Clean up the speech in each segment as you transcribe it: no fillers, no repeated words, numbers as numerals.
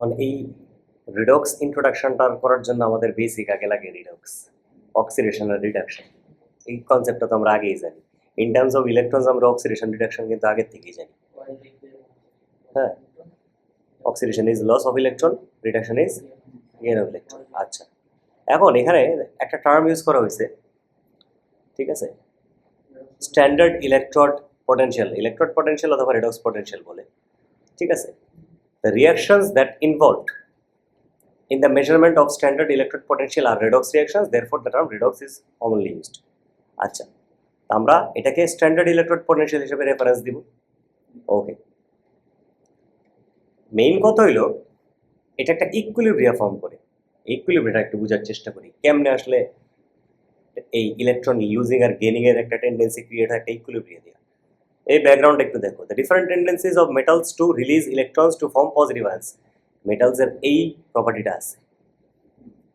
এই রিডক্স ইন্ট্রোডাকশনটা করার জন্য আমাদের বেসিক আগে লাগে রিডক্স, অক্সিডেশন আর রিডাকশন। এই কনসেপ্টটা তো আমরা আগেই জানি। ইন টার্মস অফ ইলেকট্রনস আমরা অক্সিডেশন রিডাকশন কিন্তু আগের থেকেই জানি। হ্যাঁ, oxidation is loss of electron, reduction is gain of electron. আচ্ছা, এখন এখানে একটা টার্ম ইউজ করা হয়েছে, ঠিক আছে, স্ট্যান্ডার্ড ইলেকট্রোড পটেনশিয়াল অথবা রিডক্স পটেনশিয়াল বলে, ঠিক আছে। The reactions that involved in the measurement of standard electrode potential are redox reactions, therefore the term redox is commonly used. আচ্ছা, আমরা এটাকে স্ট্যান্ডার্ড ইলেকট্রোড পটেনশিয়াল হিসেবে রেফারেন্স দিব। ওকে, মেইন কথা হইলো এটা একটা ইকুইলিব্রিয়া ফর্ম করে। ইকুইলিব্রিয়াটা একটু বোঝার চেষ্টা করি, কেমনে আসলে এই ইলেকট্রন লুজিং আর গেইনিং এর একটা টেন্ডেন্সি ক্রিয়েট হয় একটা ইকুইলিব্রিয়া দিয়ে। এই ব্যাকগ্রাউন্ড একটু দেখো, the different tendencies of metals to release electrons to form positive ions. মেটালসের এই প্রপার্টিটা আছে,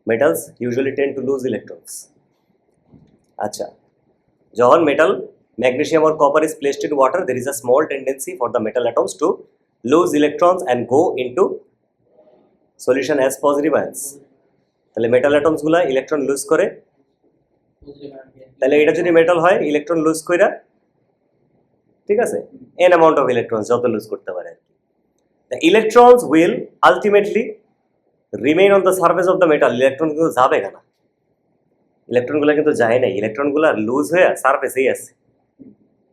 metals usually tend to lose electrons. আচ্ছা, যখন metal magnesium or copper is placed in water, there is a small tendency for the metal atoms to lose electrons and go into solution as positive ions. তাহলে metal atoms গুলা electron loose করে, তাহলে এটা যদি metal হয় electron loose কইরা, ঠিক আছে, n amount of electrons যত লুজ করতে পারে আর কি। The electrons will ultimately remain on the surface of the metal. Electron কিন্তু যাবে না, ইলেকট্রনগুলো কিন্তু যায় নাই, ইলেকট্রনগুলো লুজ হয়ে সার্ফেসেই আছে।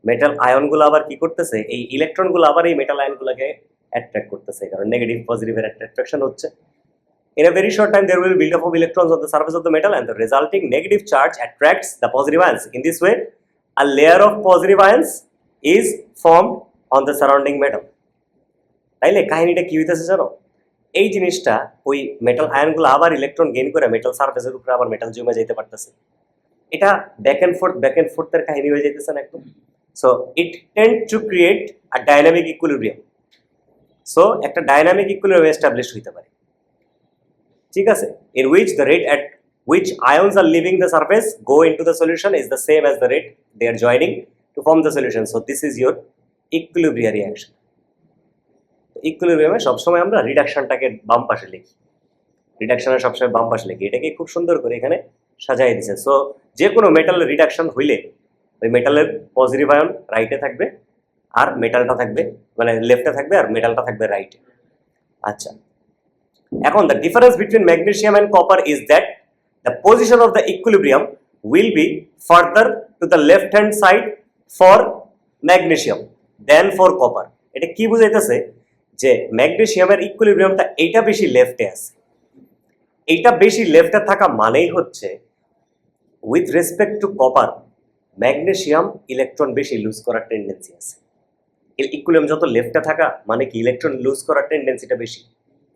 মেটাল আয়নগুলো আবার কি করতেছে, এই ইলেকট্রনগুলো আবার এই মেটাল আয়নগুলোকে অ্যাট্রাক্ট করতেছে, কারণ নেগেটিভ পজিটিভের অ্যাট্রাকশন হচ্ছে। In a very short time there will be build up of electrons on the surface of the metal and the resulting negative charge attracts the positive ions. In this way a layer of positive ions is formed on the surrounding metal. তাইলে কাহিনীটা কি হইতেছে জানো, এই জিনিসটা ওই metal আয়নগুলো আবার electron gain করে মেটাল সারফেসের উপরে আবার মেটাল জমে যেতে পারতেছে। এটা ব্যাক এন্ড ফোর্থের কাহিনী হয়ে যাইতেছে না একদম। So it tend to create a dynamic equilibrium. So একটা ডাইনামিক ইকুইলিব্রিয়াম এস্টাবলিশ হইতে পারে, ঠিক আছে, in which the rate at which ions are leaving the surface go into the solution is the same as the rate they are joining to form the solution. So this is your equilibria reaction. ইকুইলিব্রিয়ামে সবসময় আমরা রিডাকশনটাকে বাম পাশে লিখি, রিডাকশনের সবসময় বাম পাশে লিখি, এটাকে খুব সুন্দর করে এখানে সাজাই দিছে। সো যে কোনো মেটালের রিডাকশন হইলে ওই মেটালের পজিটিভ আয়ন রাইটে থাকবে আর মেটালটা থাকবে, মানে লেফটে থাকবে আর মেটালটা থাকবে রাইটে। আচ্ছা, এখন the difference between magnesium and copper is that the position of the equilibrium will be further to the left hand side for magnesium than for copper. এটা কি বুঝাইতেছে যে ম্যাগনেসিয়ামের ইকুইলিব্রিয়ামটা এইটা বেশি লেফটে আছে। এইটা বেশি লেফটে থাকা মানেই হচ্ছে with respect two copper magnesium electron বেশি লুজ করার টেন্ডেন্সি আছে। ইকুইলিব্রিয়াম যত লেফটে থাকা মানে কি ইলেকট্রন লুজ করার টেন্ডেন্সিটা বেশি।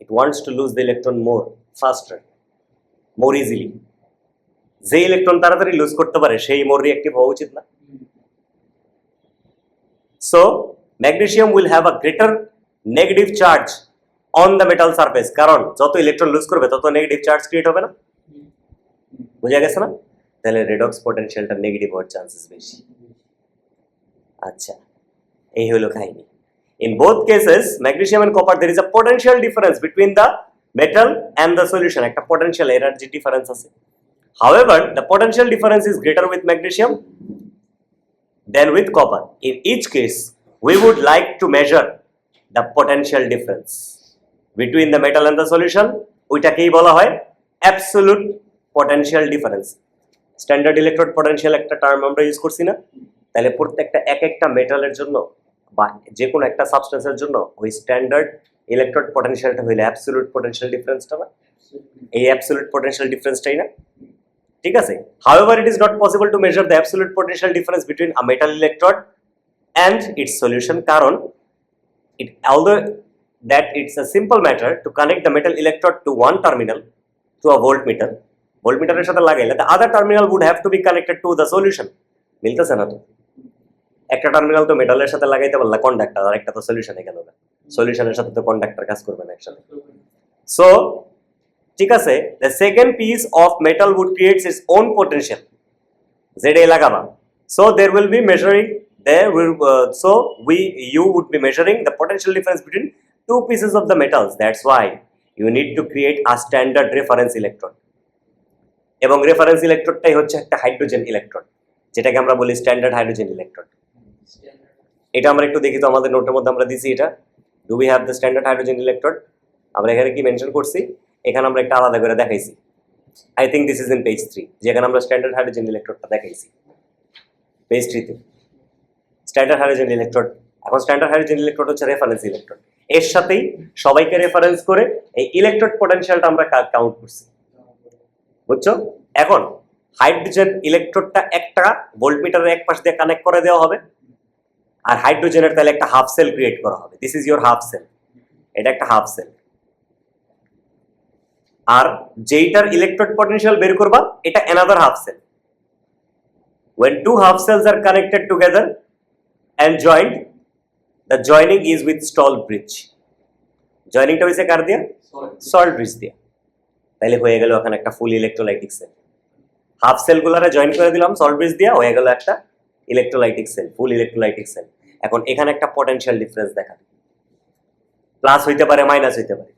ইট wants to lose the electron more ফাস্টার, more easily. যে ইলেকট্রন তাড়াতাড়ি লুজ করতে পারে সেই মোর রিঅ্যাক্টিভ হওয়া উচিত না। So magnesium will have a greater negative charge on the metal surface, কারণ যত ইলেকট্রন লুজ করবে তত নেগেটিভ চার্জ ক্রিয়েট হবে না, বুঝা গেছে না? তাহলে রেডক্স পটেনশিয়ালটা নেগেটিভ হওয়ার চান্সেস বেশি। আচ্ছা, এই হলো কাহিনী। In both cases magnesium and copper there is a potential difference between the metal and the solution, একটা potential energy difference আছে। however the potential difference is greater with magnesium than with copper. In each case we would like to measure the potential difference between the metal and the solution, ওইটাকেই বলা হয় absolute potential difference. Standard electrode potential একটা term আমরা use করছি না? তাহলে প্রত্যেকটা এক একটা মেটালের জন্য বা যে কোনো একটা সাবস্টেন্সের জন্য ওই স্ট্যান্ডার্ড ইলেকট্রোড পটেনশিয়ালটা হইলে অ্যাবসলিউট পটেনশিয়াল ডিফারেন্সটা না, এই অ্যাবসলিউট পটেনশিয়াল ডিফারেন্সটাই না, ঠিক আছে। however it is not possible to measure the absolute potential difference between a metal electrode and its solution, কারণ although that it's a simple matter to connect the metal electrode to one terminal to a voltmeter, ভোল্টমিটারের সাথে লাগাইলে the other terminal would have to be connected to the solution, মিলতেছে না তো? একটা terminal তো মেটালের সাথে লাগাইতে পারলা কন্ডাক্টর, আর একটা তো সলিউশনে গেল না, সলিউশনের সাথে তো কন্ডাক্টর কাজ করবে না একসাথে। সো ঠিক আছে, the second piece of metal would create its own potential, ZA লাগাবা, so there will be measuring there will you would be measuring the potential difference between two pieces of the metals. That's why you need to create a standard reference electron, এবং reference ইলেকট্রনটাই হচ্ছে একটা hydrogen electron, যেটাকে আমরা বলি standard hydrogen electron. এটা আমরা একটু দেখি তো, আমাদের নোটের মধ্যে আমরা দিছি এটা, do we have the standard hydrogen electron. আমরা এখানে কি মেনশন করছি, এখানে আমরা একটা আলাদা করে দেখাইছি, I think this is in page 3, যেখানে আমরা স্ট্যান্ডার্ড হাইড্রোজেন ইলেকট্রনটা দেখাইছি পেজ 3 তে। স্ট্যান্ডার্ড হাইড্রোজেন ইলেকট্রন, এখন স্ট্যান্ডার্ড হাইড্রোজেন ইলেকট্রন হচ্ছে রেফারেন্স ইলেকট্রন, এর সাথেই সবাইকে রেফারেন্স করে এই ইলেকট্রন পটেনশিয়ালটা আমরা কাউন্ট করছি, বুঝছো? এখন হাইড্রোজেন ইলেকট্রনটা একটা ভোল্টমিটারের এক পাশ দিয়ে কানেক্ট করে দেওয়া হবে, আর হাইড্রোজেনের তাহলে একটা হাফ সেল ক্রিয়েট করা হবে, this is your half cell, এটা একটা হাফ সেল। আর যেইটার ইলেকট্রন পটেনশিয়াল বের করবা এটা another half cell. when two half cells are connected together and joined, the joining is with Stall bridge. জয়নিংটা হইছে কার দিয়া? সল্ট ব্রিজ দিয়া। তাইলে হয়ে গেল ওখানে একটা full electrolytic cell. Half cell গুলারে জয়েন করে দিলাম সল্ট ব্রিজ দিয়া, হয়ে গেল একটা electrolytic cell, full electrolytic cell. এখন এখানে একটা পটেনশিয়াল ডিফারেন্স দেখা, প্লাস হইতে পারে মাইনাস হইতে পারে,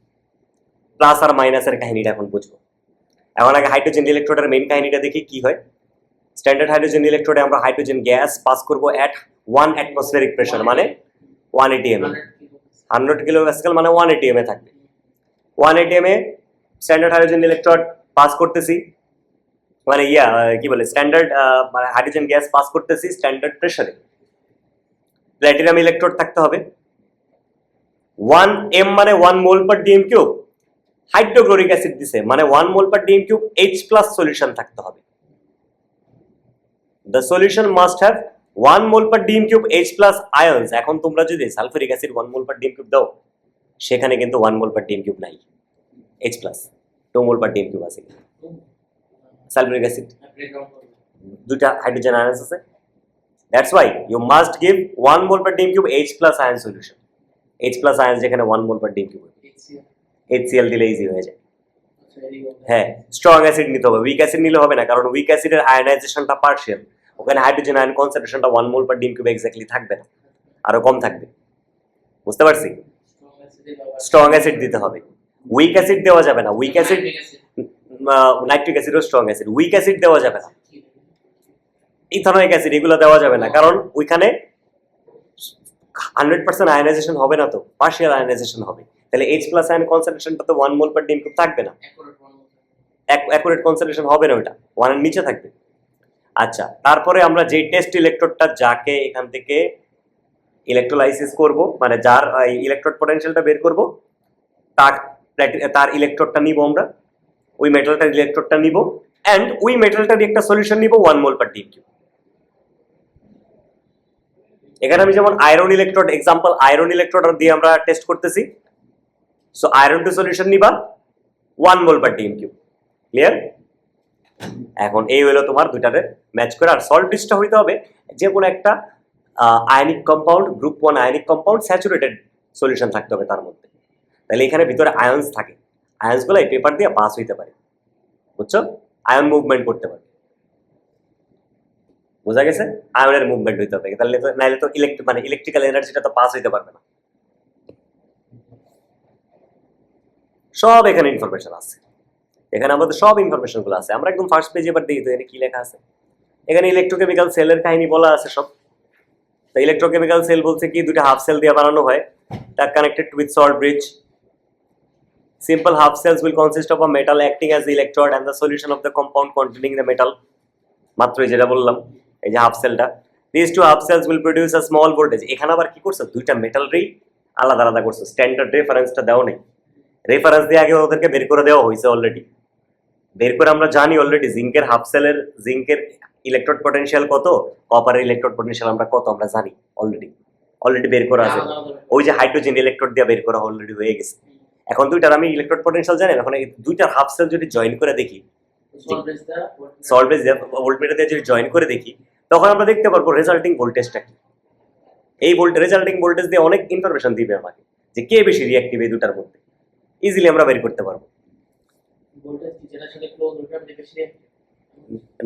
প্লাস আর মাইনাসের কাহিনীটা এখন বুঝবো। এখন আগে হাইড্রোজেন ইলেকট্রোডের মেইন কাহিনীটা দেখি কি হয়। স্ট্যান্ডার্ড হাইড্রোজেন ইলেকট্রোডে আমরা হাইড্রোজেন গ্যাস পাস করব এট 1 অ্যাটমসফিয়ারিক প্রেসার, মানে 1 atm, 100 কিলো প্যাসকেল মানে 1 atm এ থাকবে। 1 atm এ স্ট্যান্ডার্ড হাইড্রোজেন ইলেকট্রোড পাস করতেছি, মানে কি বলে স্ট্যান্ডার্ড মানে হাইড্রোজেন গ্যাস পাস করতেছি স্ট্যান্ডার্ড প্রেসারে। প্ল্যাটিনাম ইলেকট্রোড থাকতে হবে 1 m মানে 1 মোল পার ডিএম কিউব, হাইড্রোক্লোরিক অ্যাসিড দিছে মানে 1 মোল পার ডিএম কিউব H+ সলিউশন থাকতে হবে। The solution must have 1 mole per dm cube H+ ions. এখন তোমরা যদি sulphuric acid 1 mole per dm cube দাও, সেখানে কিন্তু 1 mole per dm cube নাই, H+, 2 mole per dm cube আছে। সালফিউরিক অ্যাসিড দুইটা হাইড্রোজেন আয়নস আছে, that's why you must give 1 mole per dm cube H+ ion solution. H+ ion যেখানে 1 mole per dm cube, HCl দিলে easy হয়ে যায়। হ্যাঁ, strong acid নিতে হবে, উইক অ্যাসিড নিলে হবে না, কারণ উইক অ্যাসিডের আয়নাইজেশনটা পার্শিয়াল, ওখানে হাইড্রোজেন আয়ন কনসেন্ট্রেশনটা 1 মোল পার ডিম কিউব এক্স্যাক্টলি থাকবে না, আরো কম থাকবে, বুঝতে পারছি? স্ট্রং অ্যাসিড দিতে হবে, উইক অ্যাসিড দেওয়া যাবে না, উইক অ্যাসিড নাইট্রিক অ্যাসিডও স্ট্রং অ্যাসিড, উইক অ্যাসিড দেওয়া যাবে না, ইথানোয়িক অ্যাসিড এগুলো দেওয়া যাবে না, কারণ ওইখানে 100% আয়নাইজেশন হবে না, তো পার্শিয়াল আয়নাইজেশন হবে, তাহলে H+ আয়ন কনসেন্ট্রেশনটা তো 1 মোল পার ডিম কিউব থাকবে না, অ্যাকুরেট কনসেন্ট্রেশন হবে না, ওটা 1 এর নিচে থাকবে। আচ্ছা, তারপরে আমরা যে টেস্ট ইলেকট্রোডটা যাকে এখান থেকে ইলেকট্রোলাইসিস করব, মানে যার ইলেকট্রোড পটেনশিয়ালটা বের করব, তার ইলেকট্রোডটা নিব আমরা, ওই মেটালটার ইলেকট্রোডটা নিব, এন্ড ওই মেটালটার একটা সলিউশন নিব 1 মোল পার ডিম কিউব। এখানে আমি যেমন iron electrode, example iron electrode দিয়ে আমরা টেস্ট করতেছি, সো আয়রন টু সলিউশন নিবা 1 মোল পার ডিম কিউব, ক্লিয়ার? এখন এই হলো তোমার দুইটারে ম্যাচ করে, আর সল্ট ব্রিজটা হইতে হবে যে কোনো একটা ionic compound, group 1 ionic compound, saturated solution থাকতে হবে তার মধ্যে, তাহলে এখানে ভিতরে আয়ন্স থাকে, আয়ন্সগুলো এই পেপার দিয়ে পাস হইতে পারে, বুঝছো? আয়ন মুভমেন্ট করতে পারে, বোঝা গেছে? আয়নের মুভমেন্ট হইতে হবে, তাহলে তো নাইলে তো ইলেকট্রিক্যাল এনার্জিটা তো পাস হইতে পারবে না। সব এখানে ইনফরমেশন আছে, এখানে আমাদের সব ইনফরমেশন গুলো আছে। আমরা একদম ফার্স্ট পেজে এবার দেখি তো এখানে কি লেখা আছে। এখানে ইলেকট্রোকেমিক্যাল সেলের কাহিনী বলা আছে সব। তো ইলেকট্রোকেমিক্যাল সেল বলছে কি, দুটো হাফ সেল দিয়ে বানানো হয়, তা connected with salt bridge. Simple half cells will consist of a metal acting as the electrode and the solution of the compound containing the metal. মাত্রই যেটা বললাম, এই যে হাফ সেলটা, these two half cells will produce a small voltage. এখানে আবার কি করছে, দুইটা মেটালরই আলাদা আলাদা করছে, স্ট্যান্ডার্ড রেফারেন্সটা দেওয়া নেই, রেফারেন্স দিয়ে আগে ওদেরকে বের করে দেওয়া হয়েছে অলরেডি, বের করে আমরা জানি অলরেডি জিঙ্কের হাফ সেলের জিঙ্কের ইলেকট্রোড পটেনশিয়াল কত, কপারের ইলেকট্রোড পটেনশিয়াল আমরা কত আমরা জানি অলরেডি বের করা আছে, ওই যে হাইড্রোজেন ইলেকট্রোড দিয়ে বের করা অলরেডি হয়ে গেছে। এখন দুইটার আমি ইলেকট্রোড পটেনশিয়াল জানি, এখন এই দুইটার হাফ সেল যদি জয়েন করে দেখি, সল্ট ব্রিজ দিয়ে ভোল্টমিটার দিয়ে যদি জয়েন করে দেখি, তখন আমরা দেখতে পারবো রেজাল্টিং ভোল্টেজটা কি। এই রেজাল্টিং ভোল্টেজ দিয়ে অনেক ইনফরমেশন দিবে আমাকে, যে কে বেশি রিঅ্যাক্টিভ এই দুটার মধ্যে, ইজিলি আমরা বের করতে পারবো।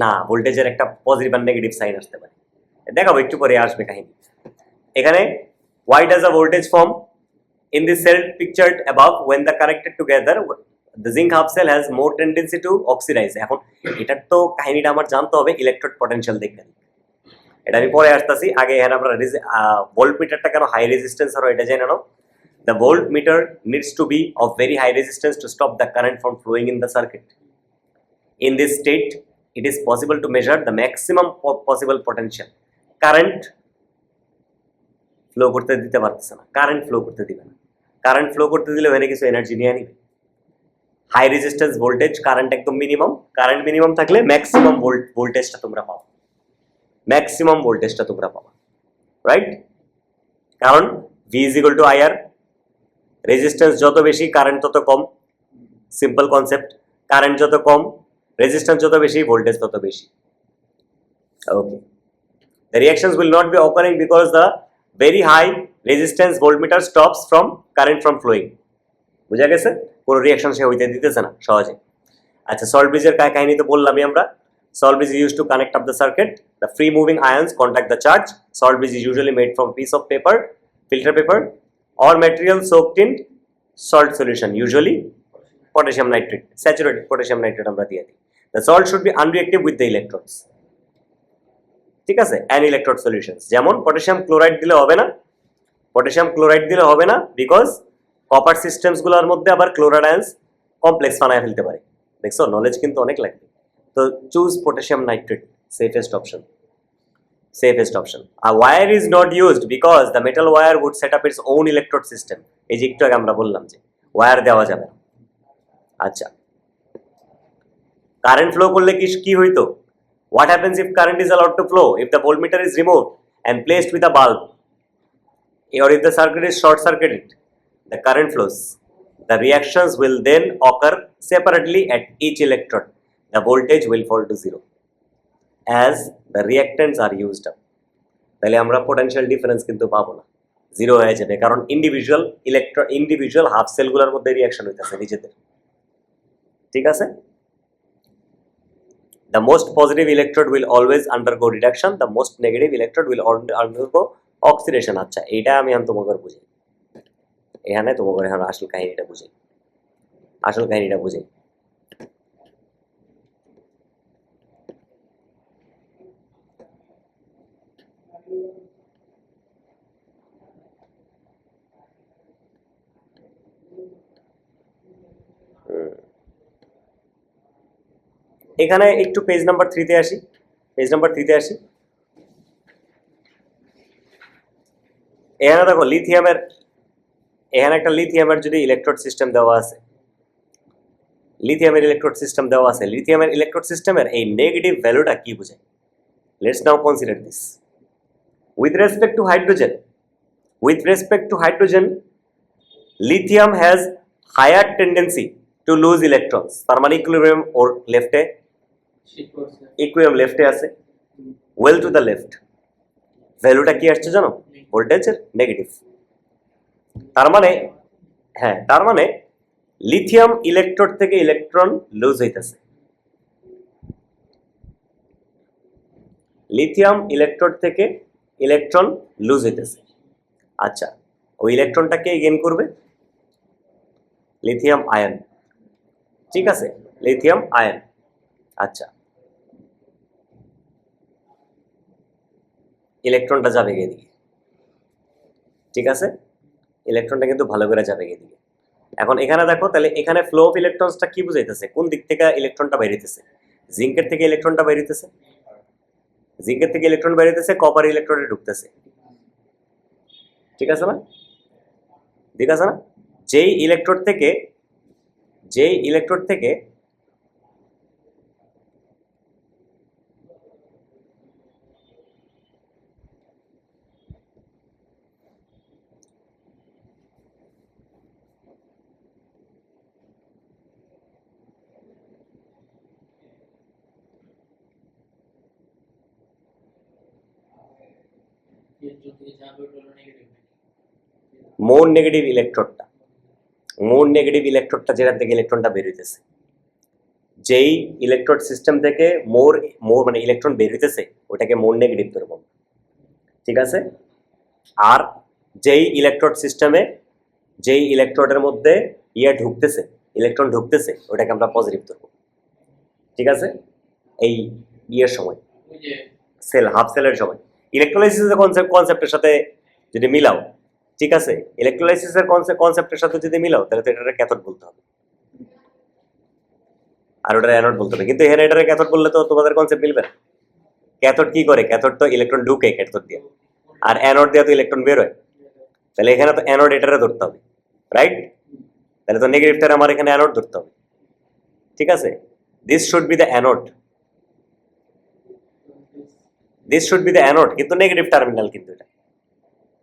না, ভোল্টেজের একটা পজিটিভ আর নেগেটিভ সাইন আসতে পারে, দেখাবো একটু পরে আসবে কাহিনী। এখানে why does a voltage form? In the cell pictured above, when the connected together, the zinc half cell has more tendency to oxidize. এখন এটার তো কাহিনীটা আমার জানতে হবে ইলেকট্রোড পটেনশিয়াল দেখে। এটা আমি পরে আসতেছি, আগে এখানে আমরা ভোল্ট মিটারটা কেন হাই রেজিস্ট্যান্স আর এটা জেনে নাও। The voltmeter needs to be of very high resistance to stop the current from flowing in the circuit. In this state, it is possible to measure the maximum possible potential. Current flow করতে দিতে পারতেছে না, current flow করতে দিবে না। Current flow করতে দিলে ওখানে কিছু এনার্জি নিয়ে নিবে। হাই রেজিস্ট্যান্স ভোল্টেজ, কারেন্ট একদম মিনিমাম, কারেন্ট মিনিমাম থাকলে ম্যাক্সিমাম ভোল্টেজটা তোমরা পাও, ম্যাক্সিমাম ভোল্টেজটা তোমরা পাবা, রাইট? কারণ V is equal to IR, resistance যত বেশি কারেন্ট তত কম, সিম্পল কনসেপ্ট। কারেন্ট যত কম, রেজিস্ট্যান্স যত বেশি, ভোল্টেজ তত বেশি। ওকে, the reactions will not be occurring because the very high resistance voltmeter stops from current from flowing. বুঝা গেছে? কোনো রিঅ্যাকশন সে হইতে দিতেছে না সহজে। আচ্ছা, সল্ট ব্রিজের কাহিনী তো বললামই আমরা। Salt bridge is used to connect up the circuit. The free moving ions contact the charge. Salt bridge is usually made from a piece of paper, filter paper, or material soaked in salt solution, usually potassium nitrate, saturated potassium nitrate আমরা দিয়ে দিই। The salt should be unreactive with the electrodes. ঠিক আছে, anelectrode solutions যেমন potassium chloride দিলে হবে না, potassium chloride দিলে হবে না বিকজ কপার সিস্টেমস গুলোর মধ্যে আবার ক্লোরাইড আয়ন্স কমপ্লেক্স বানায় ফেলতে পারে। দেখছো, নলেজ কিন্তু অনেক লাগবে। So choose potassium nitrate, safest option. Safest option. A wire is not used because the metal wire would set up its own electrode system. এই যে একটু আগে আমরা বললাম যে ওয়্যার দেওয়া যাবে না। আচ্ছা, কারেন্ট ফ্লো করলে কি হইতো? What happens if current is allowed to flow? If the voltmeter is removed and placed with a bulb, or if the circuit is short circuited, the current flows. The reactions will then occur separately at each electrode. The voltage will fall to zero as the reactants are used up. তাহলে আমরা potential difference কিন্তু পাবো না, zero হয়ে যাবে, কারণ individual half সেলগুলোর মধ্যে reaction হইতেছে নিজেদের। ঠিক আছে, the most positive electrode will always undergo reduction, the most negative electrode will undergo oxidation. আচ্ছা, এইটা আমি এখন তোমাকে বুঝাই, এখানে তোমাকে এখন আসল কাহিনীটা বুঝাই। এখানে একটু পেজ নাম্বার 3 আসি। এখানে দেখো লিথিয়ামের, এখানে একটা লিথিয়ামের যদি ইলেকট্রোড সিস্টেম দেওয়া আছে, লিথিয়ামের ইলেকট্রোড সিস্টেমের এই নেগেটিভ ভ্যালুটা কি বোঝায়? Let's now consider this. With respect to hydrogen lithium has higher tendency to lose electrons. তার মানে ইকুইলিব্রিয়াম ওর লেফটে, ইকুইলিব্রিয়াম লেফটে আছে, ওয়েল টু দ্য লেফট। ভ্যালুটা কি আসছে জানো? ভোল্টেজের নেগেটিভ। তার মানে লিথিয়াম ইলেকট্রোড থেকে ইলেকট্রন লুজ হইতেছে, আচ্ছা, ওই ইলেকট্রনটা কে গেইন করবে? Lithium ion. ঠিক আছে, লিথিয়াম আয়ন। আচ্ছা, ইলেকট্রনটা যাবে এদিকে। ঠিক আছে, ইলেকট্রনটা কিন্তু ভালো করে যাবে এদিকে। এখন এখানে দেখো, তাহলে এখানে ফ্লো অফ ইলেকট্রনসটা কি বুঝাইতেছে? কোন দিক থেকে ইলেকট্রনটা বেরিয়েছে? জিঙ্কের থেকে ইলেকট্রনটা বেরিয়েছে, কপার ইলেকট্রনে ঢুকতেছে। ঠিক আছে না? যেই ইলেকট্রোড থেকে মোর নেগেটিভ ইলেকট্রোডটা যেটা থেকে ইলেকট্রনটা বেরোইতেছে, যেই ইলেকট্রোড সিস্টেম থেকে মোর মানে ইলেকট্রন বেরোইতেছে ওটাকে মোর নেগেটিভ ধরবো। ঠিক আছে, আর যেই ইলেকট্রোড সিস্টেমে যেই ইলেকট্রোডের মধ্যে ঢুকতেছে, ইলেকট্রন ঢুকতেছে, ওটাকে আমরা পজিটিভ ধরবো। ঠিক আছে, এই সময় সেল হাফ সেলের সময় ইলেকট্রোলাইসিসের কনসেপ্টের সাথে যদি মিলাও, ঠিক আছে, ইলেকট্রোলাইসিসের কনসেপ্টের সাথে যদি মিলাও, তাহলে তো এটা ক্যাথোড বলতে হবে আর ওটা অ্যানোড বলতে হবে। কিন্তু এখানে এটারে ক্যাথোড বললে তো তোমাদের কনসেপ্ট মিলবে না। ক্যাথোড কি করে? ক্যাথোড তো ইলেকট্রন ঢুকে ক্যাথোড দিয়ে, আর অ্যানোড দিয়ে তো ইলেকট্রন বের হয়। তাহলে এখানে তো অ্যানোড এটারে ধরতে হবে, রাইট? তাহলে তো নেগেটিভটারে আমার এখানে অ্যানোড ধরতে হবে। ঠিক আছে, this should be the anode, this should be the anode, কিন্তু নেগেটিভ টার্মিনাল। কিন্তু এটা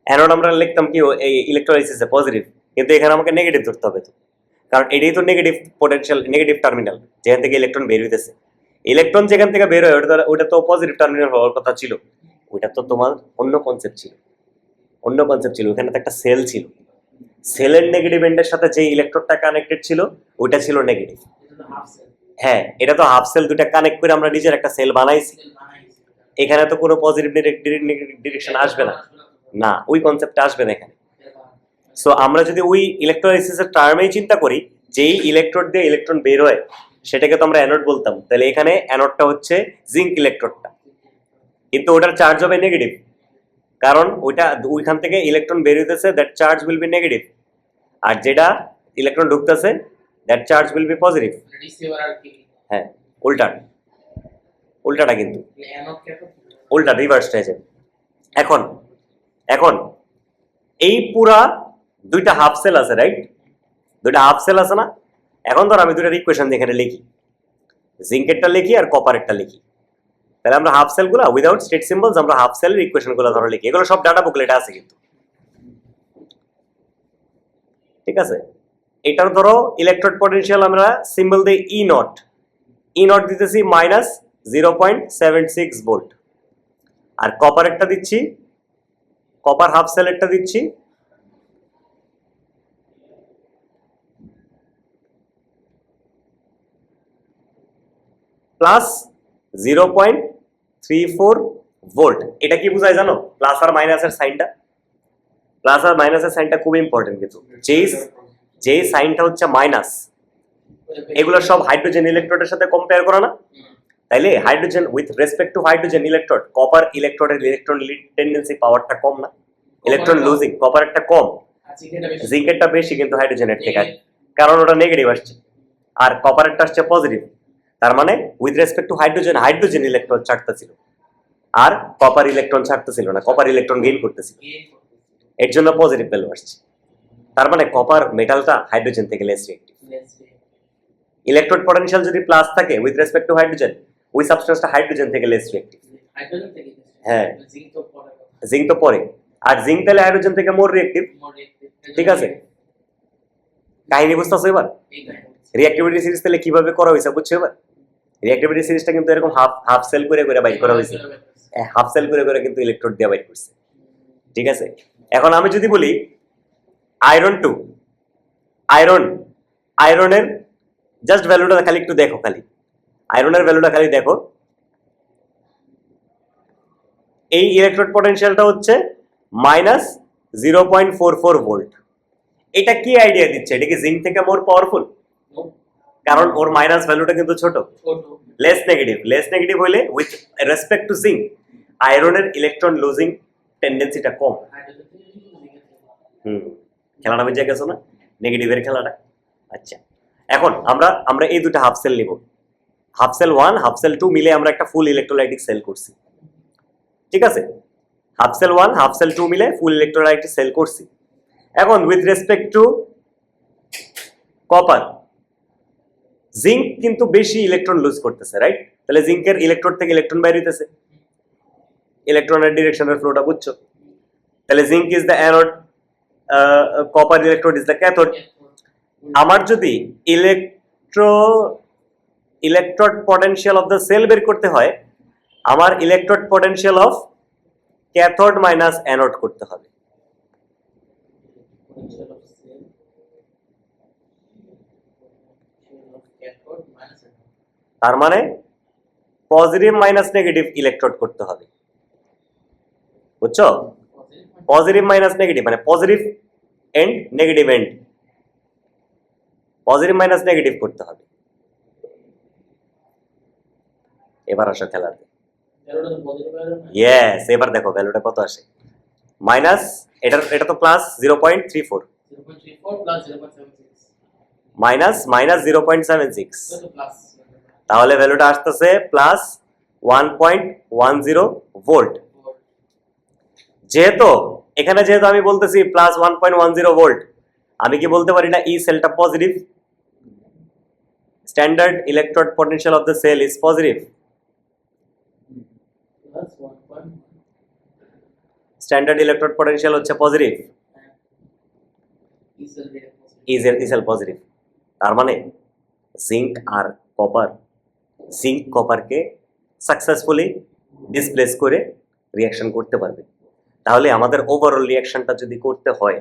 অ্যানোড আমরা লিখতাম কি এই ইলেকট্রোলাইসিসে পজিটিভ, কিন্তু এখানে আমাকে নেগেটিভ ধরতে হবে তো, কারণ এটাই তো নেগেটিভ পোটেনশিয়াল, নেগেটিভ টার্মিনাল, যেখান থেকে ইলেকট্রন বের হইতেছে। ইলেকট্রন যেখান থেকে বের হয় ওটা তো পজিটিভ টার্মিনাল হওয়ার কথা ছিল। ওইটা তো তোমার অন্য কনসেপ্ট ছিল, অন্য কনসেপ্ট ছিল। ওখানে তো একটা সেল ছিল, সেলের নেগেটিভ এন্ডের সাথে যে ইলেকট্রনটা কানেক্টেড ছিল ওইটা ছিল নেগেটিভ। হ্যাঁ, এটা তো হাফ সেল, দুটা কানেক্ট করে আমরা নিজের একটা সেল বানাইছি। এখানে তো কোনো পজিটিভ ডিরেকশন আসবে না, না ওই কনসেপ্টটা আসবে না এখানে। সো আমরা যদি ওই ইলেকট্রোলাইসিসের টার্মেই চিন্তা করি, যেই ইলেকট্রোড দিয়ে ইলেকট্রন বের হয় সেটাকে তো আমরা অ্যানোড বলতাম। তাহলে এখানে অ্যানোডটা হচ্ছে জিঙ্ক ইলেকট্রোডটা, কিন্তু ওটার চার্জ হবে নেগেটিভ, কারণ ওইখান থেকে ইলেকট্রন বের হইতেছে, that charge will be negative. আর যেটা ইলেকট্রন ঢুকতেছে, that charge will be positive. হ্যাঁ, উল্টাটা কিন্তু উল্টা, রিভার্স হয়ে যাবে। এখন এখন এই পুরা দুইটা হাফ সেল আছে, রাইট? দুইটা হাফ সেল আছে না? এখন ধর আমি দুইটা ইকুয়েশন এখানে লিখি, জিঙ্কেরটা লিখি আর কপারেরটা লিখি। তাহলে আমরা হাফ সেলগুলো উইদাউট স্টেট সিম্বলস আমরা হাফ সেলের ইকুয়েশনগুলো ধরে লিখি। এগুলো সব ডাটা বুকলেটে আছে কিন্তু, ঠিক আছে? এটার ধরো ইলেকট্রোড পটেনশিয়াল আমরা সিম্বল দিই ই নট দিতেছি -0.76 ভোল্ট, আর কপারেরটা দিচ্ছি, কপার হাফ সেলেরটা দিচ্ছি +0.34 ভোল্ট। এটা কি বোঝায় জানো? প্লাস আর মাইনাসের সাইনটা, প্লাস আর মাইনাসের সাইনটা খুব ইম্পর্টেন্ট। কিন্তু যেই সাইনটা হচ্ছে মাইনাস, এগুলো সব হাইড্রোজেন ইলেকট্রোডের সাথে কম্পেয়ার করা না? তাইলে hydrogen with respect to hydrogen electrode, copper ইলেকট্রোডের ইলেকট্রন টেন্ডেন্সি পাওয়ারটা কম না? ইলেকট্রন লুজিং, কপারেরটা কম, জিঙ্কেরটা বেশি কিন্তু হাইড্রোজেনের থেকে, কারণ ওটা নেগেটিভ আসছে আর কপারেরটা আসছে পজিটিভ। তার মানে with respect to hydrogen electron ছাড়তেছিল আর কপার ইলেকট্রন ছাড়তেছিল না, কপার ইলেকট্রন গেইন করতেছিল, এর জন্য পজিটিভ ভ্যালু আসছে। তার মানে কপার মেটালটা হাইড্রোজেন থেকে লেস রিঅ্যাক্টিভ। ইলেকট্রোড পটেনশিয়াল যদি প্লাস থাকে উইথ রেসপেক্ট টু হাইড্রোজেন, ওই সাবস্টেন্সটা হাইড্রোজেন থেকে লেস রিঅ্যাক্টিভ। হ্যাঁ, জিঙ্ক তো পরে, আর জিঙ্ক তাহলে হাইড্রোজেন থেকে মোর রিঅ্যাক্টিভ। ঠিক আছে, কাহিনী বুঝতেছো এবার? রিঅ্যাক্টিভিটি সিরিজ তাহলে কিভাবে করা হয়েছে বুঝছো এবার? রিঅ্যাক্টিভিটি সিরিজটা কিন্তু এরকম হাফ সেল করে বাইর করা হয়েছে, হাফ সেল করে কিন্তু ইলেকট্রোড দিয়ে বাইর করছে। ঠিক আছে, এখন আমি যদি বলি আয়রনের জাস্ট ভ্যালুটা খালি একটু দেখো, খালি আয়রনের ভ্যালুটা খালি দেখো। এই ইলেকট্রোড পটেনশিয়ালটা হচ্ছে -0.44 ভোল্ট। এটা কি আইডিয়া দিচ্ছে? এটা কি জিঙ্ক থেকে মোর পাওয়ারফুল? কারণ ওর মাইনাস ভ্যালুটা কিন্তু ছোট, লেস নেগেটিভ হইলে উইথ রেসপেক্ট টু জিঙ্ক আয়রনের ইলেকট্রন লুজিং টেন্ডেন্সিটা কম। খেলাটা বুঝে গেছো না, নেগেটিভের খেলাটা? আচ্ছা, এখন আমরা এই দুটো হাফ সেল নিব, হাফ সেল 1 হাফ সেল 2 মিলে আমরা একটা ফুল ইলেকট্রোলাইটিক সেল করছি। ঠিক আছে, হাফ সেল 1 হাফ সেল 2 মিলে ফুল ইলেকট্রোলাইটিক সেল করছি। এখন with respect two copper, zinc কিন্তু বেশি ইলেকট্রন লুজ করতেছে, রাইট? তাহলে জিঙ্কের ইলেকট্রোড থেকে ইলেকট্রন বাইর হইতেছে, ইলেকট্রনের ডিরেকশনের ফ্লোটা বুঝছো? তাহলে zinc is the anode, copper electrode is the cathode. আমার যদি electrode potential of the cell বের করতে হয়, আমার electrode potential of cathode minus anode করতে হবে। তার মানে পজিটিভ মাইনাস নেগেটিভ ইলেকট্রোড করতে হবে, বুঝছো? পজিটিভ মাইনাস নেগেটিভ মানে positive end negative end, positive minus negative করতে হবে। এবার আসো খেলাতে, ইয়েস, এবার দেখো ভ্যালুটা কত আসে। মাইনাস, এটা তো প্লাস 0.34, মাইনাস মাইনাস 0.76, তাহলে ভ্যালুটা আসতেছে প্লাস 1.10 ভোল্ট। যেহেতু এখানে যেহেতু আমি বলতেছি প্লাস 1.10 ভোল্ট, আমি কি বলতে পারি না ই সেলটা positive? Standard electrode potential of the cell is positive. Standard electrode potential হচ্ছে পজিটিভ, ই সেল পজিটিভ। তার মানে জিঙ্ক আর কপার, জিঙ্ক কপারকে সাকসেসফুলি ডিসপ্লেস করে রিয়াকশন করতে পারবে। তাহলে আমাদের ওভারঅল রিয়াকশনটা যদি করতে হয়,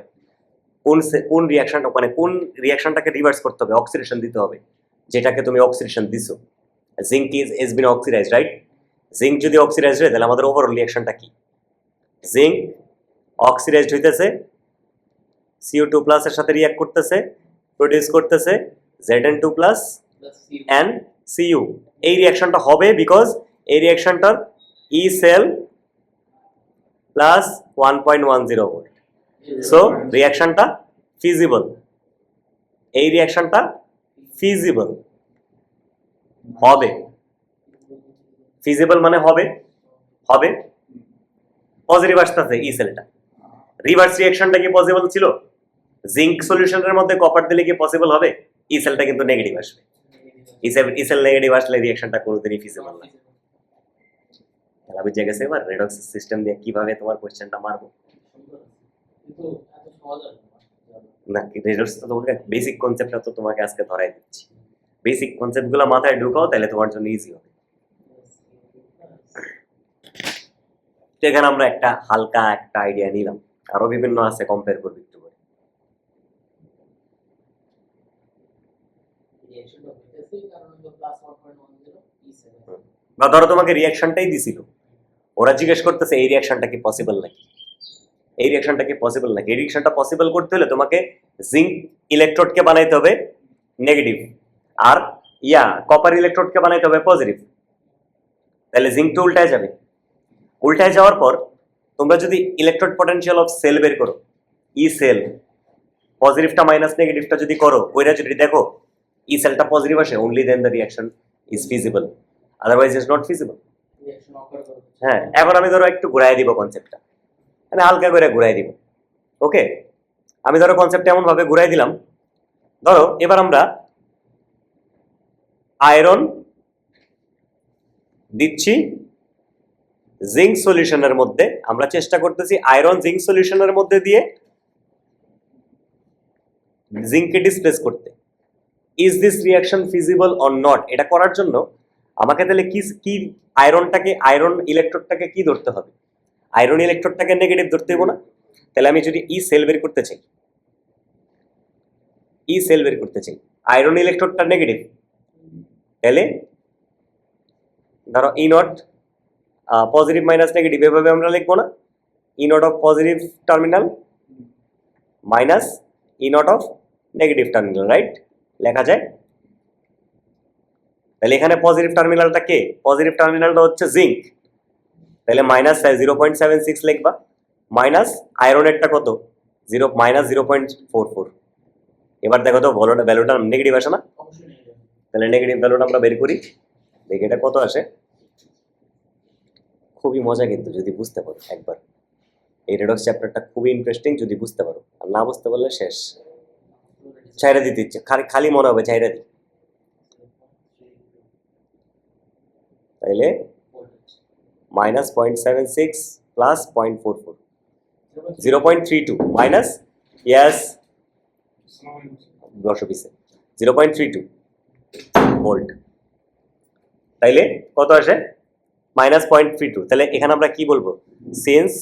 কোন রিয়াকশনটা মানে কোন রিয়াকশনটাকে রিভার্স করতে হবে, অক্সিডেশন দিতে হবে, যেটাকে তুমি অক্সিডেশন দিছো। Zinc is bin oxidise, right? Zinc যদি অক্সিডাইজ হয় তাহলে আমাদের ওভারঅল রিয়াকশনটা কি? জিঙ্ক অক্সিডাইজড হইতেছে, CO2 প্লাস এর সাথে রিঅ্যাক্ট করতেছে, প্রোডিউস করতেছে Zn2 প্লাস and Cu। এই রিঅ্যাকশনটা হবে বিকজ এই রিঅ্যাকশনটার E cell plus 1.10 volt. So রিঅ্যাকশনটা ফিজিবল, এই রিঅ্যাকশনটা ফিজিবল হবে। ফিজিবল মানে হবে, হবে পজিটিভ আসতেছে ই সেলটা। রিভার্স রিঅ্যাকশনটা কি পসিবল ছিল? জিঙ্ক সলিউশনের মধ্যে কপার দিলে কি পসিবল হবে? ই সেলটা কিন্তু নেগেটিভ আসবে। ই সেল নেগেটিভ আসলে রিঅ্যাকশনটা কোনোদিনই ফিজিবল না। তাহলে বুঝে গেছে এবার রেডক্স সিস্টেম দিয়ে কিভাবে তোমার কোশ্চেনটা মারবো। না, রেডক্স তো তোমাকে বেসিক কনসেপ্টটা তো তোমাকে আজকে ধরাই দিচ্ছি। বেসিক কনসেপ্টগুলো মাথায় ঢুকাও, তাহলে তোমার জন্য ইজি হবে। এখানে আমরা একটা হালকা একটা আইডিয়া নিলাম, আরো বিভিন্ন আছে, কম্পেয়ার করবি একটু করে। বা ধরো তোমাকে রিয়াকশনটাই দিছিল, ওরা জিজ্ঞেস করতেছে এই রিয়াকশনটা কি পসিবল নাকি, এই রিয়াকশনটা কি পসিবল নাকি। এই রিয়াকশনটা পসিবল করতে হলে তোমাকে জিঙ্ক ইলেকট্রোডকে বানাইতে হবে নেগেটিভ, আর কপার ইলেকট্রোডকে বানাইতে হবে পজিটিভ। তাহলে জিঙ্কটা উল্টায় যাবে। উল্টায় যাওয়ার পর তোমরা যদি ইলেকট্রোড পটেনশিয়াল অফ সেল বের করো, ই সেল পজিটিভটা মাইনাস নেগেটিভটা যদি করো, ওইটা যদি দেখো ই সেলটা পজিটিভ আসে, only then the reaction is feasible, otherwise is not feasible. হ্যাঁ, এখন আমি ধরো একটু ঘুরাই দিব কনসেপ্টটা, মানে হালকা করে ঘুরাই দিব। ওকে, আমি ধরো কনসেপ্টটা এমন ভাবে ঘুরাই দিলাম, ধরো এবার আমরা আয়রন দিচ্ছি জিঙ্ক সলিউশনের মধ্যে, আমরা চেষ্টা করতেছি আয়রন জিঙ্ক সলিউশনের মধ্যে দিয়ে জিঙ্ককে ডিসপ্লেস করতে। Is this reaction feasible or not, এটা করার জন্য আমাকে তাহলে কি আয়রন ইলেকট্রোডটাকে কি ধরতে হবে? আয়রন ইলেকট্রোডটাকে নেগেটিভ ধরতে হবে না? তাহলে আমি যদি ই সেল বের করতে চাই, ই সেল বের করতে চাই, আয়রন ইলেকট্রোডটা নেগেটিভ, তাহলে ধরো E naught positive minus negative, এভাবে আমরা লিখবো না? E naught of positive terminal minus E naught of negative terminal, right? লেখা যায়। তাহলে এখানে পজিটিভ টার্মিনালটা কে? পজিটিভ টার্মিনালটা হচ্ছে জিঙ্ক, তাহলে মাইনাস 0.76 লিখবা, মাইনাস আয়রনেরটা কত? মাইনাস 0.44। এবার দেখো তো ভ্যালুটা নেগেটিভ আসে না? তাহলে নেগেটিভ ভ্যালুটা আমরা বের করি, দেখি এটা কত আসে। খুবই মজা কিন্তু যদি বুঝতে পারো একবার, এই রেডক্স চ্যাপ্টারটা খুবই ইন্টারেস্টিং যদি বুঝতে পারো, আর না বুঝতে পারলে শেষ। চাইরা দিতে ইচ্ছে, খালি মনে হবে চাইরা দিই। তাইলে মাইনাস 0.76 প্লাস 0.44, 0.32 মাইনাস, ইয়াস 0.32 ভোল্ট। তাইলে কত আসে? মাইনাস 0.32। তাহলে এখানে আমরা কি বলবো? Since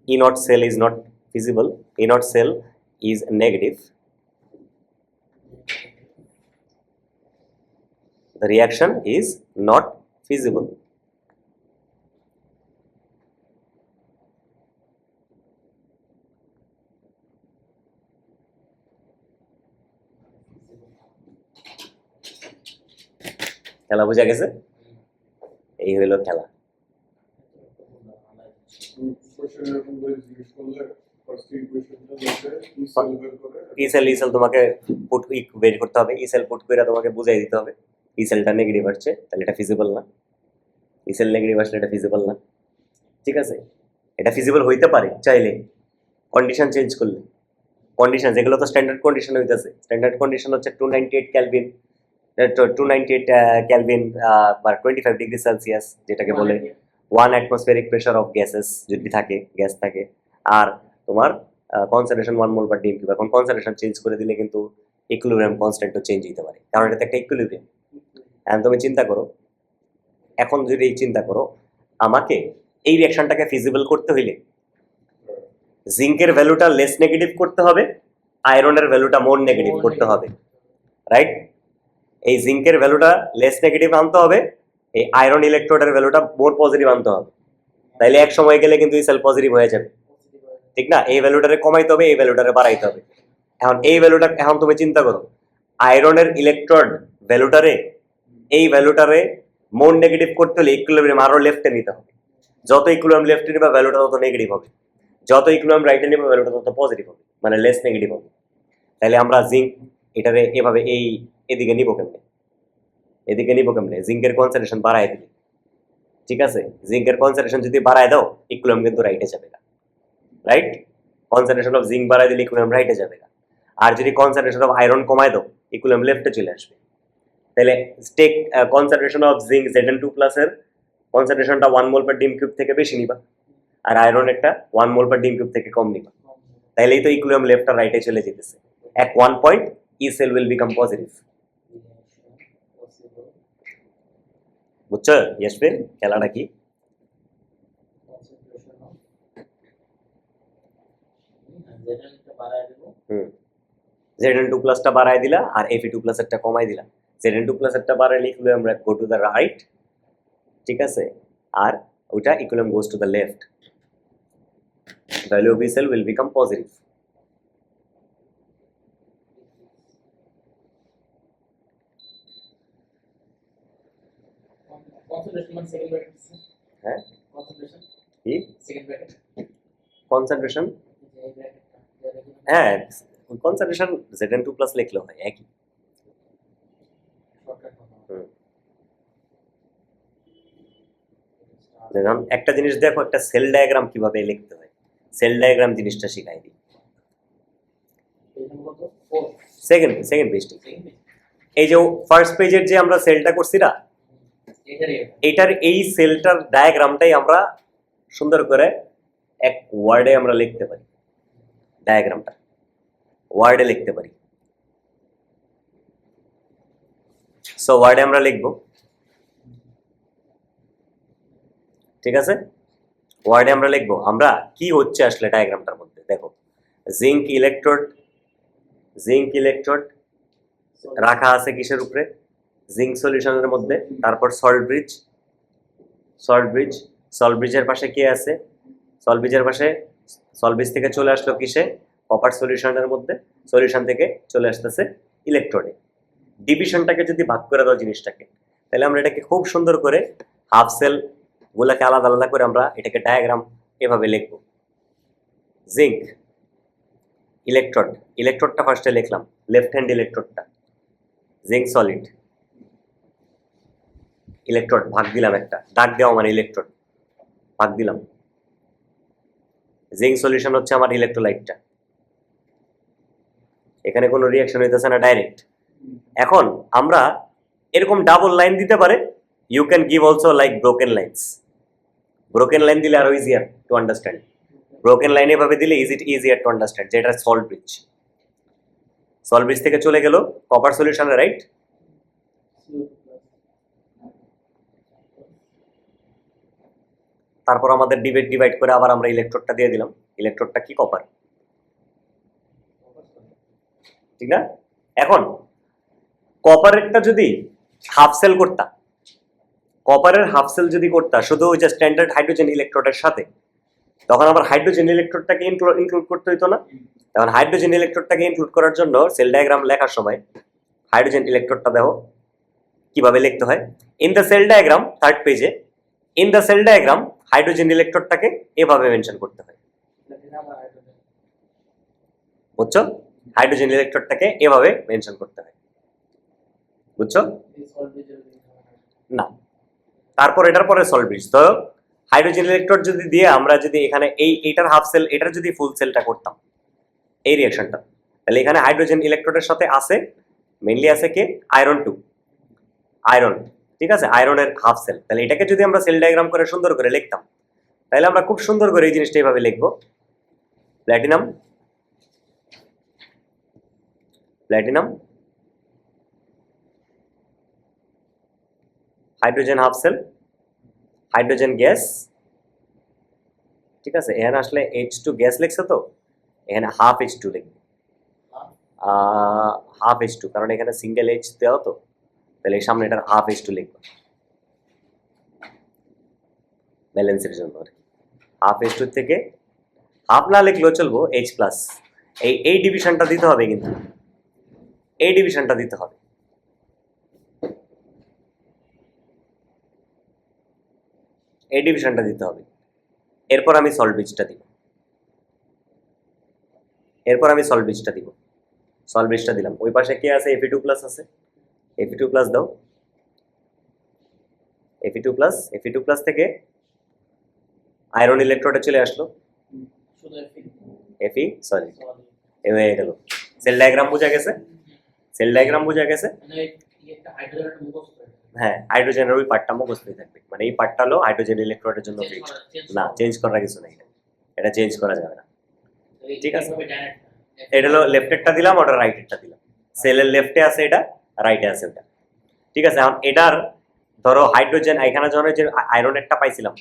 E naught cell is not feasible, E naught cell is negative, the reaction is not feasible. খেলা বোঝা গেছে? এই হইলো খেলা। ই সেল তোমাকে পুট বের করতে হবে, ই সেল পুট করে তোমাকে বুঝাই দিতে হবে ই সেলটা নেগেটিভ আসছে, তাহলে এটা ফিজিবল না। ই সেল নেগেটিভ আসলে এটা ফিজিবল না, ঠিক আছে? এটা ফিজিবল হইতে পারে চাইলে, কন্ডিশন চেঞ্জ করলে। কন্ডিশন যেগুলো তো স্ট্যান্ডার্ড কন্ডিশন হইতেছে, স্ট্যান্ডার্ড কন্ডিশন হচ্ছে 298 কেলভিন, 298 কেলভিন বা 25 ডিগ্রি সেলসিয়াস, যেটাকে বলে 1 অ্যাটমসফিয়ারিক প্রেশার অফ গ্যাসেস যদি থাকে, গ্যাস থাকে, আর তোমার কনসেন্ট্রেশন 1 মোল পার ডিএম কিউব। এখন কনসেন্ট্রেশন চেঞ্জ করে দিলে কিন্তু ইকুইলিব্রিয়াম কনস্ট্যান্টও চেঞ্জ হতে পারে, কারণ এটা একটা ইকুইলিব্রিয়াম। এখন তুমি চিন্তা করো, এখন যদি চিন্তা করো আমাকে এই রিঅ্যাকশনটাকে ফিজিবল করতে হইলে জিঙ্কের ভ্যালুটা লেস নেগেটিভ করতে হবে, আয়রনের ভ্যালুটা মোর নেগেটিভ করতে হবে, রাইট? এই জিঙ্কের ভ্যালুটা লেস নেগেটিভ আনতে হবে, এই আয়রন ইলেকট্রোডের ভ্যালুটা মোর পজিটিভ আনতে হবে, তাইলে এক সময় গেলে কিন্তু এই সেল পজিটিভ হয়ে যাবে, ঠিক না? এই ভ্যালুটারে কমাইতে হবে, এই ভ্যালুটারে বাড়াইতে হবে। এখন এই ভ্যালুটা, এখন তুমি চিন্তা করো আয়রনের ইলেকট্রোড ভ্যালুটারে, এই ভ্যালুটারে মোর নেগেটিভ করতে হলে ইকুইলিব্রিয়াম আরো লেফটে নিতে হবে। যত ইকুইলিব্রিয়াম লেফটে নিবা ভ্যালুটা তত নেগেটিভ হবে, যত ইকুইলিব্রিয়াম রাইটে নিবা ভ্যালুটা তত পজিটিভ হবে, মানে লেস নেগেটিভ হবে। তাহলে আমরা জিঙ্ক এটারে এভাবে এই এদিকে নিব কেমনে, এদিকে নিব কেমনে? জিঙ্কের কনসেন্ট্রেশন বাড়ায় দিলে, ঠিক আছে? জিঙ্কের কনসেন্ট্রেশন যদি বাড়ায় দাও ইকুইলিব্রিয়াম কিন্তু রাইটে যাবে না, রাইট? কনসেন্ট্রেশন অফ জিঙ্ক বাড়ায় দিলে ইকুইলিব্রিয়াম রাইটে যাবে না। আর যদি কনসেন্ট্রেশন অফ আয়রন কমায় দাও ইকুইলিব্রিয়াম লেফটে চলে আসবে। তাহলে take concentration of zinc Zn2+ এর কনসেন্ট্রেশনটা 1 মোল পার ডিএম কিউব থেকে বেশি নিবা, আর আয়রন একটা 1 মোল পার ডিএম কিউব থেকে কম নিবা, তাইলেই তো ইকুইলিব্রিয়াম লেফট আর রাইটে চলে যেতেছে। at one point E cell will become positive. বুঝছো ইয়াসমিন খেলাটা কি? Zn2+ টা বাড়ায় দিলা আর Fe2+ এরটা কমাই দিলা। Zn2+ এরটা বাড়াইলে equilibrium go to the right, ঠিক আছে? আর ওটা equilibrium goes to the left. Value of E cell will become positive. হ্যাঁ কি কনসেন্ট্রেশন? হ্যাঁ কনসেন্ট্রেশন Zn2+ লিখলেও হয় একই। যেমন একটা জিনিস দেখো, একটা সেল ডায়াগ্রাম কিভাবে লিখতে হয়, সেল ডায়াগ্রাম জিনিসটা শিখাই দিই। সেকেন্ড পেজটি, এই যে ফার্স্ট পেজের যে আমরা সেলটা করছি না, এটার এই সেলটার ডায়াগ্রামটাই আমরা সুন্দর করে এক ওয়ার্ডে আমরা লিখতে পারি, ডায়াগ্রামটা ওয়ার্ডে লিখতে পারি। সো ওয়ার্ডে আমরা লিখব, ঠিক আছে? ওয়ার্ডে আমরা লিখবো আমরা কি হচ্ছে আসলে ডায়াগ্রামটার মধ্যে। দেখো জিঙ্ক ইলেকট্রোড রাখা আছে কিসের উপরে? জিঙ্ক সলিউশনের মধ্যে। তারপর সল্ট ব্রিজের পাশে কে আছে? সল্ট ব্রিজ থেকে চলে আসলো কিসে? কপার সলিউশনের মধ্যে। সলিউশন থেকে চলে আসতেছে ইলেকট্রোডে। ডিভিশনটাকে যদি ভাগ করে দাও জিনিসটাকে, তাহলে আমরা এটাকে খুব সুন্দর করে হাফ সেল গুলাকে আলাদা আলাদা করে আমরা এটাকে ডায়াগ্রাম এভাবে লিখবো। জিঙ্ক ইলেকট্রোডটা ফার্স্টে লিখলাম, লেফট হ্যান্ড ইলেকট্রোডটা, জিঙ্ক সলিড ইলেকট্রোড ভাগ দিলাম, একটা দাগ দেওয়া মানে ইলেকট্রোড ভাগ দিলাম। জিঙ্ক সলিউশন হচ্ছে আমার ইলেকট্রোলাইটটা, এখানে কোনো রিঅ্যাকশন হইতেছে না, ডাইরেক্ট। এখন আমরা এরকম ডাবল লাইন দিতে পারে, you can give also like broken broken line দিলে আরো easier to understand. Broken line এভাবে দিলে ইজিয়ার টু আন্ডারস্ট্যান্ড। যেটা সল্ট ব্রিজ থেকে চলে গেল কপার সলিউশনে, রাইট? তারপর আমাদের ডিভাইড করে আবার আমরা ইলেকট্রোডটা দিয়ে দিলাম। ইলেকট্রোডটা কি? কপার, ঠিক না? এখন কপারেরটা যদি হাফ সেল করতা, কপারের হাফ সেল যদি করতা শুধু ওই যে স্ট্যান্ডার্ড হাইড্রোজেন ইলেকট্রোডের সাথে, তখন আবার হাইড্রোজেন ইলেকট্রোডটাকে ইনক্লুড করতে হইতো না? তখন হাইড্রোজেন ইলেকট্রোডটাকে ইনক্লুড করার জন্য সেল ডায়াগ্রাম লেখার সময় হাইড্রোজেন ইলেকট্রোডটা দেখো, কিভাবে লিখতে হয়। In the cell diagram, third পেজে, in the cell diagram hydrogen ইলেকট্রোডটাকে এভাবে মেনশন করতে হয়, বুঝছো? হাইড্রোজেন ইলেকট্রোডটাকে এভাবে মেনশন করতে হয়, বুঝছো? না, তারপর এটার পরে সল্ট ব্রিজ। তো হাইড্রোজেন ইলেকট্রোড যদি দিয়ে আমরা যদি এখানে এইটার হাফ সেল, এটার যদি ফুল সেলটা করতাম এই রিঅ্যাকশনটা, তাহলে এখানে হাইড্রোজেন ইলেকট্রোডের সাথে আছে মেইনলি আছে কে, আয়রন 2, আয়রন, ঠিক আছে, আয়রনের হাফ সেল। তাহলে এটাকে যদি আমরা সেল ডায়াগ্রাম করে সুন্দর করে লিখতাম, তাহলে আমরা খুব সুন্দর করে এই জিনিসটা এইভাবে লিখবো, platinum, platinum, hydrogen half cell, hydrogen gas, ঠিক আছে, এখানে আসলে H2 গ্যাস লিখছে, তো এখানে হাফ H2 লিখবে, হাফ H2, কারণ এখানে সিঙ্গেল H দেওয়া, তো তাহলে এই সামনে এটার হাফ H2 লিখবে ব্যালেন্সের জন্য আর কি। হাফ H2 থেকে হাফ না লিখলেও চলবো, H প্লাস, এই ডিভিশনটা দিতে হবে, কিন্তু এই ডিভিশনটা দিতে হবে, এই ডিভিশনটা দিতে হবে। এরপর আমি সল্ট ব্রিজটা দিব, এরপর আমি সল্ট ব্রিজটা দিব, সল্ট ব্রিজটা দিলাম। ওই পাশে কে আছে, Fe2 প্লাস আছে, Fe2 প্লাস দাও, Fe2 প্লাস, Fe2 প্লাস থেকে আয়রন ইলেকট্রোডে চলে আসলো, Fe, সরি, এ হয়ে গেল। সেল ডায়াগ্রাম বোঝা গেছে, সেল ডায়াগ্রাম বোঝা গেছে। হ্যাঁ, হাইড্রোজেনের ওই পার্টটা মুখস্থই থাকবে, মানে এই পার্টটা হলো হাইড্রোজেন ইলেকট্রোডের জন্য ফিক্সড, না চেঞ্জ করার কিছু নাই, এটা চেঞ্জ করা যাবে না, ঠিক আছে। এটা হলো লেফটেরটা দিলাম, ওটা রাইটেরটা দিলাম, সেলের লেফটে আছে এটা, রাইটে আছে ওটা, ঠিক আছে। এখন এটার ধরো হাইড্রোজেন, এখানে যখন যে আয়রনেরটা পাইছিলাম,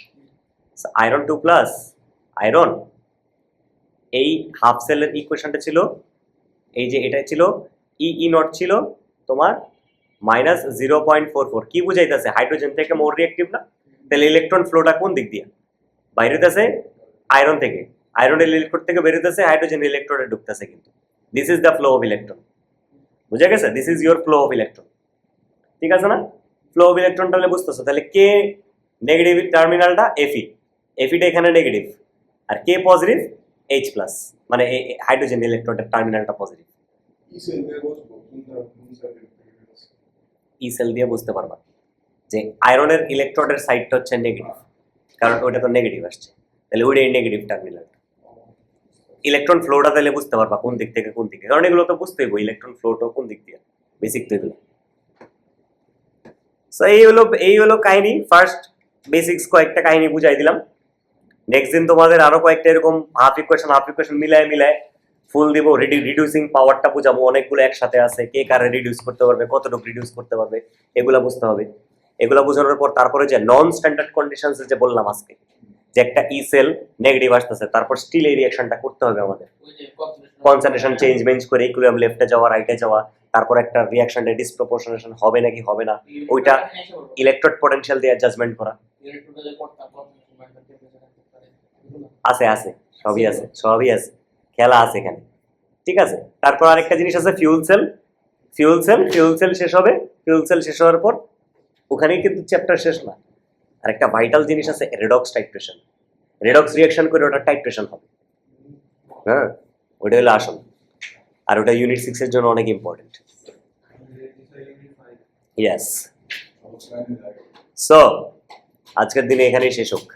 আয়রন 2 প্লাস আয়রন, এই হাফ সেলের ইকুয়েশনটা ছিল এই যে, এটা ছিল ই নট ছিল তোমার -0.44, কি বুঝাইতেছে, হাইড্রোজেন থেকে মোর রিঅ্যাক্টিভ না, তাহলে ইলেকট্রন ফ্লোটা কোন দিক দিয়ে, বাইরেতেছে আয়রন থেকে, আয়রনের ইলেকট্রোড থেকে বেরোতেছে হাইড্রোজেন ইলেকট্রোডে ঢুকতেছে, কিন্তু this is the flow of electron, বুঝা গেছে, this is your flow of electron, ঠিক আছে না? ফ্লো অফ ইলেকট্রন তাহলে বুঝতেছো, তাহলে কে নেগেটিভ টার্মিনালটা এফিটা এখানে নেগেটিভ, আর কে পজিটিভ H প্লাস, মানে হাইড্রোজেন ইলেকট্রোডের টার্মিনালটা পজিটিভ। ই সেল দিয়ে বুঝতে পারবা যে আয়রনের ইলেকট্রোডের সাইডটা হচ্ছে নেগেটিভ, কারণ ওটা তো নেগেটিভ আসছে, তাহলে ওইটাই নেগেটিভ টার্মিনাল। ইলেকট্রন ফ্লোটা তাহলে বুঝতে পারবা কোন দিক থেকে কোন দিকে, কারণ এগুলো তো বুঝতে হইব, ইলেকট্রন ফ্লোটা কোন দিক দিয়ে, বেসিক তো এগুলো। সো এই হলো কাহিনী, ফার্স্ট বেসিক্স কয়েকটা কাহিনী বুঝাই দিলাম। নেক্সট দিন তোমাদের আরো কয়েকটা এরকম হাফ ইকুয়েশন মিলায় ফুল দিব, রিডিউসিং পাওয়ারটা বুঝাবো, অনেকগুলো একসাথে আছে, কে কারে রিডিউস করতে পারবে, কতটুকু রিডিউস করতে পারবে, এগুলা বুঝতে হবে। এগুলা বোঝানোর পর তারপরে যে নন স্ট্যান্ডার্ড কন্ডিশনস যে বললাম আজকে, যে একটা ই সেল নেগেটিভ আসতেছে, তারপর স্টিল এই রিঅ্যাকশনটা করতে হবে আমাদের, কনসেন্ট্রেশন চেঞ্জ করে ইকুইলিব্রিয়াম লেফটে যাওয়া, রাইটে যাওয়া, তারপর একটা রিঅ্যাকশনে ডিসপ্রপোর্শনেশন হবে নাকি হবে না, ওইটা ইলেকট্রোড পটেনশিয়াল দিয়ে অ্যাডজাস্টমেন্ট করা আছে, সবই আছে, খেলা আছে এখানে, ঠিক আছে। তারপর আরেকটা জিনিস আছে ফিউল সেল শেষ হবে, ফিউল সেল শেষ হওয়ার পর ওখানেই কিন্তু চ্যাপ্টার শেষ না, আরেকটা ভাইটাল জিনিস আছে রেডক্স টাইট্রেশন, রেডক্স রিঅ্যাকশন করে ওটা টাইট্রেশন হবে, হ্যাঁ, ওটা হলো আসল, আর ওটা ইউনিট 6 এর জন্য অনেক ইম্পর্টেন্ট। ইয়েস, সো আজকের দিনে এখানেই শেষ হোক।